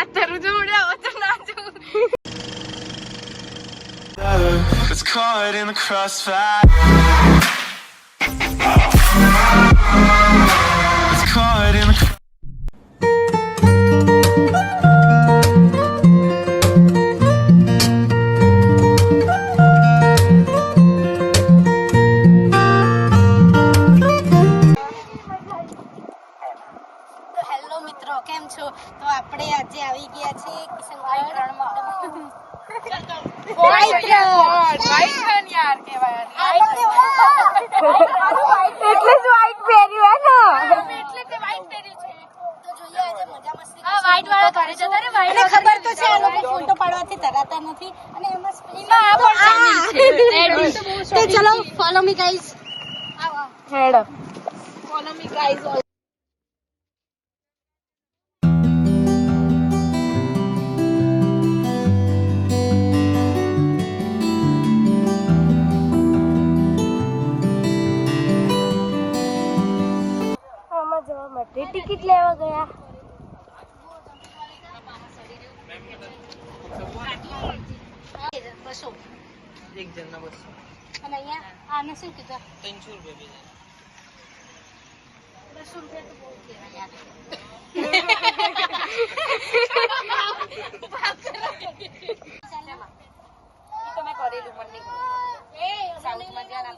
It's caught in the crossfire. It's caught in the કેમ છો? તો આપણે આજે આવી ગયા છે કિશનભાઈ રણમાં. ખબર તો છે આ લોકો ફોટો પાડવાથી તરાતા નથી અને એમાં ચલો follow me guys. Follow me guys. Ticket લેવા ગયા. બસો એક જણના 200 અને અહીંયા આને શું કીધું? 300 રૂપિયા. 200 રૂપિયા તો બહુ કહેવાય યાર. તો મેં કરેલું પણ નહીં. એ સાઉથમાં જ્યાં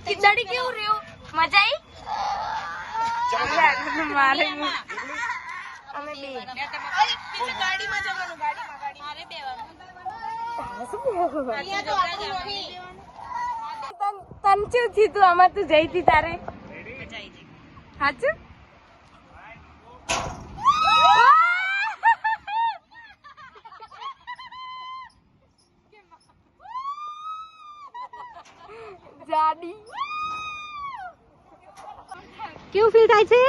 ખીચડી કેવું રહ્યું? મજા આવી? મારે અમે બે ગાડીમાં જવાનું. મારે બેવાનું. તન શું થયું? આમાં તું જઈ હતી તારે સાચું? જાડી કેવું ફીલ થાય છે?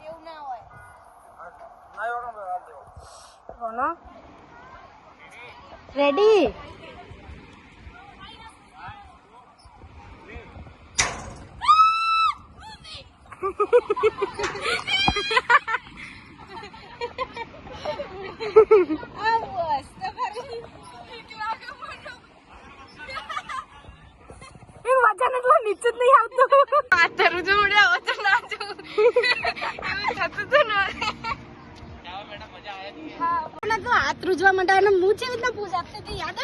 એવું ના હોય. રેડી? નીચે જ નહીં આવતું. હાથ રૂજવા માંડ્યા. હું છે પૂછ આપતી હતી યાદ?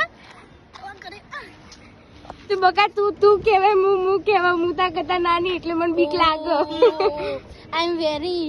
તું બકા તું કેવાય હું કેવા હું તા કરતા નાની એટલે મને બીક લાગે. આઈ એમ વેરી